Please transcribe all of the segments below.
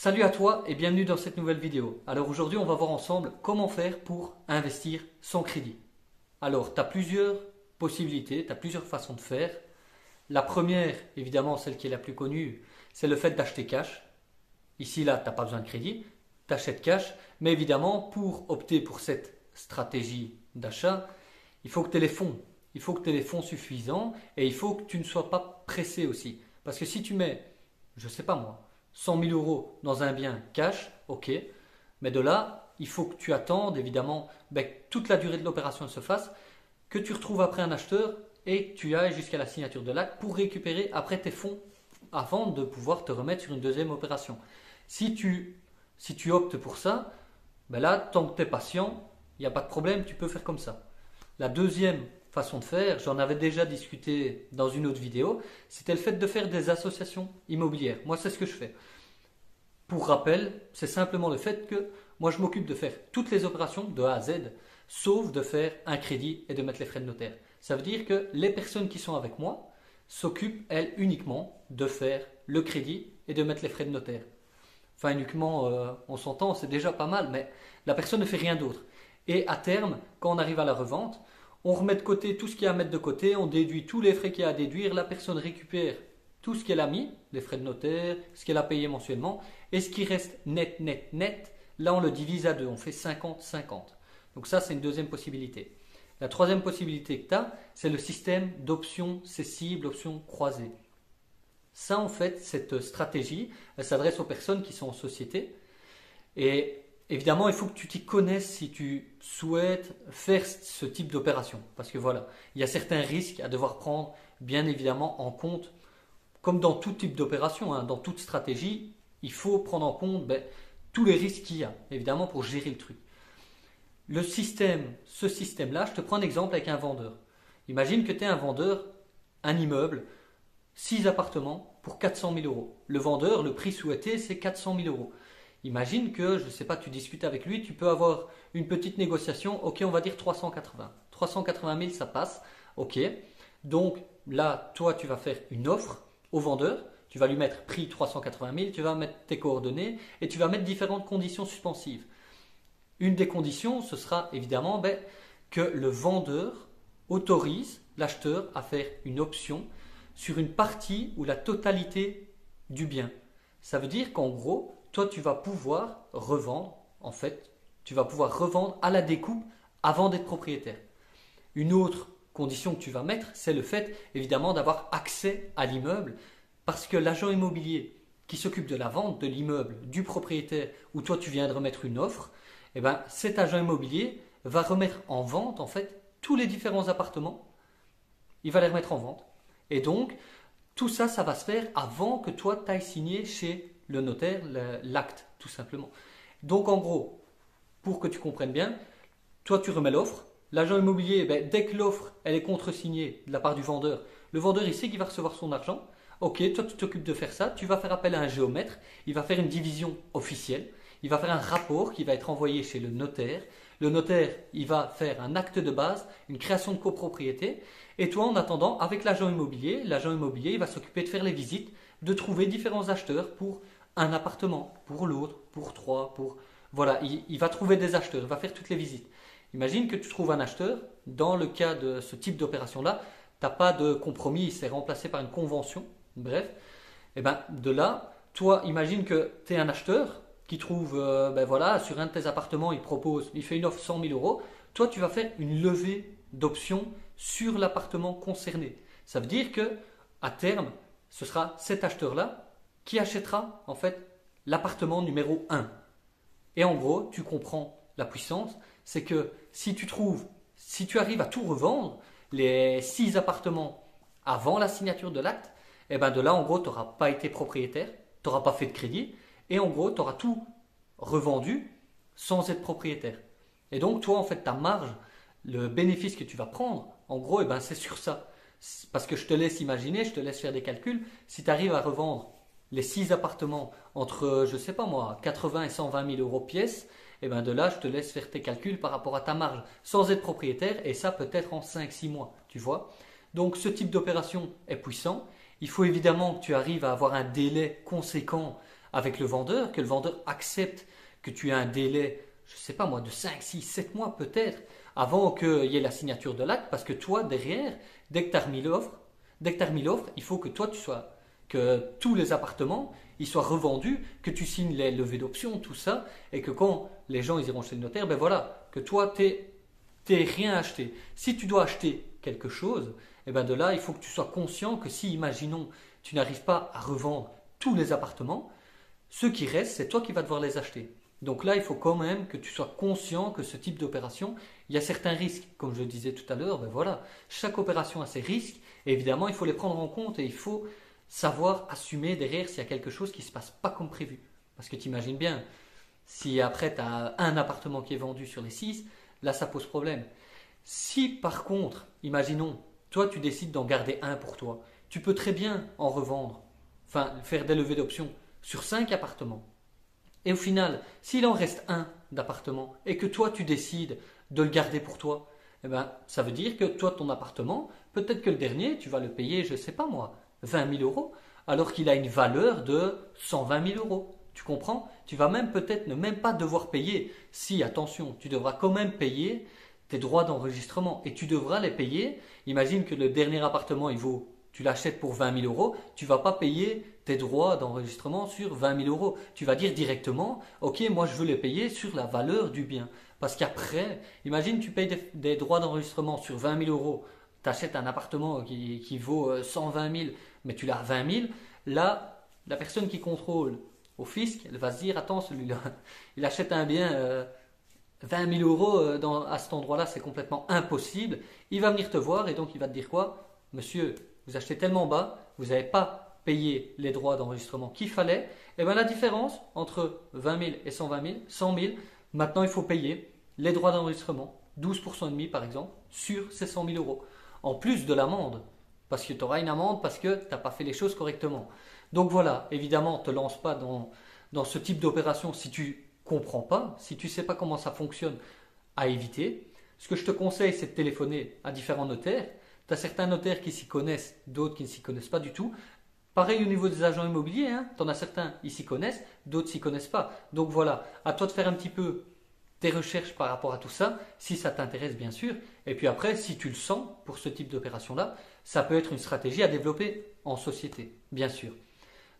Salut à toi et bienvenue dans cette nouvelle vidéo. Alors aujourd'hui on va voir ensemble comment faire pour investir sans crédit. Alors tu as plusieurs possibilités, tu as plusieurs façons de faire. La première, évidemment celle qui est la plus connue, c'est le fait d'acheter cash. Ici là tu n'as pas besoin de crédit, tu achètes cash. Mais évidemment pour opter pour cette stratégie d'achat, il faut que tu aies les fonds. Il faut que tu aies les fonds suffisants et il faut que tu ne sois pas pressé aussi. Parce que si tu mets, je ne sais pas moi, 100 000 euros dans un bien cash, ok, mais de là, il faut que tu attendes évidemment que toute la durée de l'opération se fasse, que tu retrouves après un acheteur et que tu ailles jusqu'à la signature de l'acte pour récupérer après tes fonds avant de pouvoir te remettre sur une deuxième opération. Si tu optes pour ça, là, tant que tu es patient, il n'y a pas de problème, tu peux faire comme ça. La deuxième façon de faire, j'en avais déjà discuté dans une autre vidéo, c'était le fait de faire des associations immobilières. Moi, c'est ce que je fais. Pour rappel, c'est simplement le fait que moi, je m'occupe de faire toutes les opérations de A à Z, sauf de faire un crédit et de mettre les frais de notaire. Ça veut dire que les personnes qui sont avec moi s'occupent, elles, uniquement de faire le crédit et de mettre les frais de notaire. Enfin, uniquement, on s'entend, c'est déjà pas mal, mais la personne ne fait rien d'autre. Et à terme, quand on arrive à la revente, on remet de côté tout ce qu'il y a à mettre de côté, on déduit tous les frais qu'il y a à déduire, la personne récupère tout ce qu'elle a mis, les frais de notaire, ce qu'elle a payé mensuellement, et ce qui reste net, là on le divise à deux, on fait 50-50. Donc ça c'est une deuxième possibilité. La troisième possibilité que tu as, c'est le système d'options cessibles, options croisées. Ça en fait, cette stratégie, elle s'adresse aux personnes qui sont en société, et évidemment, il faut que tu t'y connaisses si tu souhaites faire ce type d'opération. Parce que voilà, il y a certains risques à devoir prendre bien évidemment en compte. Comme dans tout type d'opération, dans toute stratégie, il faut prendre en compte tous les risques qu'il y a, évidemment, pour gérer le truc. Ce système-là, je te prends un exemple avec un vendeur. Imagine que tu es un vendeur, un immeuble, 6 appartements pour 400 000 euros. Le vendeur, le prix souhaité, c'est 400 000 euros. Imagine que, je ne sais pas, tu discutes avec lui, tu peux avoir une petite négociation, ok, on va dire 380. 380 000, ça passe, ok. Donc là, toi, tu vas faire une offre au vendeur, tu vas lui mettre prix 380 000, tu vas mettre tes coordonnées et tu vas mettre différentes conditions suspensives. Une des conditions, ce sera évidemment que le vendeur autorise l'acheteur à faire une option sur une partie ou la totalité du bien. Ça veut dire qu'en gros, toi, tu vas pouvoir revendre, à la découpe avant d'être propriétaire. Une autre condition que tu vas mettre, c'est le fait, évidemment, d'avoir accès à l'immeuble parce que l'agent immobilier qui s'occupe de la vente de l'immeuble du propriétaire où toi, tu viens de remettre une offre, cet agent immobilier va remettre en vente, en fait, tous les différents appartements. Il va les remettre en vente. Et donc, tout ça, ça va se faire avant que toi, tu ailles signer chez le notaire, l'acte, tout simplement. Donc, en gros, pour que tu comprennes bien, toi, tu remets l'offre. L'agent immobilier, dès que l'offre elle est contre-signée de la part du vendeur, le vendeur, il sait qu'il va recevoir son argent. Ok, toi, tu t'occupes de faire ça. Tu vas faire appel à un géomètre. Il va faire une division officielle. Il va faire un rapport qui va être envoyé chez le notaire. Le notaire, il va faire un acte de base, une création de copropriété. Et toi, en attendant, avec l'agent immobilier, il va s'occuper de faire les visites, de trouver différents acheteurs pour un appartement, pour l'autre, pour trois, Voilà, il va trouver des acheteurs, il va faire toutes les visites. Imagine que tu trouves un acheteur, dans le cas de ce type d'opération-là, tu n'as pas de compromis, c'est remplacé par une convention, bref. De là, toi, imagine que tu es un acheteur qui trouve, sur un de tes appartements, il fait une offre 100 000 euros. Toi, tu vas faire une levée d'options sur l'appartement concerné. Ça veut dire que à terme, ce sera cet acheteur-là qui achètera en fait l'appartement numéro 1. Et en gros, tu comprends la puissance, c'est que si tu arrives à tout revendre, les 6 appartements avant la signature de l'acte, de là en gros, tu n'auras pas été propriétaire, tu n'auras pas fait de crédit, et en gros, tu auras tout revendu sans être propriétaire. Et donc, toi, en fait, ta marge, le bénéfice que tu vas prendre, en gros, c'est sur ça. Parce que je te laisse imaginer, je te laisse faire des calculs. Si tu arrives à revendre les 6 appartements entre, je sais pas moi, 80 et 120 000 euros pièce, de là, je te laisse faire tes calculs par rapport à ta marge, sans être propriétaire, et ça peut-être en 5-6 mois, tu vois. Donc, ce type d'opération est puissant. Il faut évidemment que tu arrives à avoir un délai conséquent avec le vendeur, que le vendeur accepte que tu aies un délai, je ne sais pas moi, de 5, 6, 7 mois peut-être, avant qu'il y ait la signature de l'acte, parce que toi, derrière, dès que tu as remis l'offre, il faut que toi, que tous les appartements, ils soient revendus, que tu signes les levées d'options, tout ça, et que quand les gens ils iront chez le notaire, ben voilà, que toi, t'es rien acheté. Si tu dois acheter quelque chose, et ben de là, il faut que tu sois conscient que si, imaginons, tu n'arrives pas à revendre tous les appartements, ceux qui restent, c'est toi qui vas devoir les acheter. Donc là, il faut quand même que tu sois conscient que ce type d'opération, il y a certains risques. Comme je le disais tout à l'heure, ben voilà, chaque opération a ses risques. Et évidemment, il faut les prendre en compte et il faut savoir assumer derrière s'il y a quelque chose qui ne se passe pas comme prévu. Parce que tu imagines bien, si après tu as un appartement qui est vendu sur les 6, là ça pose problème. Si par contre, imaginons, toi tu décides d'en garder un pour toi, tu peux très bien en revendre, enfin faire des levées d'options sur 5 appartements. Et au final, s'il en reste un d'appartement et que toi tu décides de le garder pour toi, eh ben, ça veut dire que toi ton appartement, peut-être que le dernier tu vas le payer, je ne sais pas moi, 20 000 euros, alors qu'il a une valeur de 120 000 euros. Tu comprends? Tu vas même peut-être ne même pas devoir payer. Si, attention, tu devras quand même payer tes droits d'enregistrement et tu devras les payer. Imagine que le dernier appartement, tu l'achètes pour 20 000 euros, tu ne vas pas payer tes droits d'enregistrement sur 20 000 euros. Tu vas dire directement, ok, moi je veux les payer sur la valeur du bien. Parce qu'après, imagine tu payes des droits d'enregistrement sur 20 000 euros, tu achètes un appartement qui vaut 120 000, mais tu l'as à 20 000, là, la personne qui contrôle au fisc, elle va se dire, attends, celui-là, il achète un bien 20 000 euros à cet endroit-là, c'est complètement impossible. Il va venir te voir et donc il va te dire quoi? Monsieur, vous achetez tellement bas, vous n'avez pas payé les droits d'enregistrement qu'il fallait. Et bien la différence entre 20 000 et 120 000, 100 000, maintenant il faut payer les droits d'enregistrement, 12% et demi par exemple, sur ces 100 000 euros. En plus de l'amende, parce que tu auras une amende parce que tu n'as pas fait les choses correctement. Donc voilà, évidemment, ne te lance pas dans ce type d'opération si tu comprends pas, si tu ne sais pas comment ça fonctionne, à éviter. Ce que je te conseille, c'est de téléphoner à différents notaires. Tu as certains notaires qui s'y connaissent, d'autres qui ne s'y connaissent pas du tout. Pareil au niveau des agents immobiliers, hein, tu en as certains, ils s'y connaissent, d'autres s'y connaissent pas. Donc voilà, à toi de faire un petit peu tes recherches par rapport à tout ça, si ça t'intéresse bien sûr. Et puis après, si tu le sens pour ce type d'opération-là, ça peut être une stratégie à développer en société, bien sûr.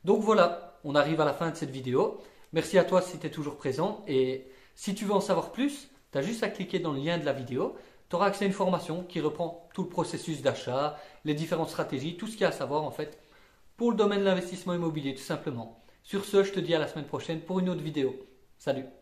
Donc voilà, on arrive à la fin de cette vidéo. Merci à toi si tu es toujours présent. Et si tu veux en savoir plus, tu as juste à cliquer dans le lien de la vidéo. Tu auras accès à une formation qui reprend tout le processus d'achat, les différentes stratégies, tout ce qu'il y a à savoir en fait pour le domaine de l'investissement immobilier tout simplement. Sur ce, je te dis à la semaine prochaine pour une autre vidéo. Salut!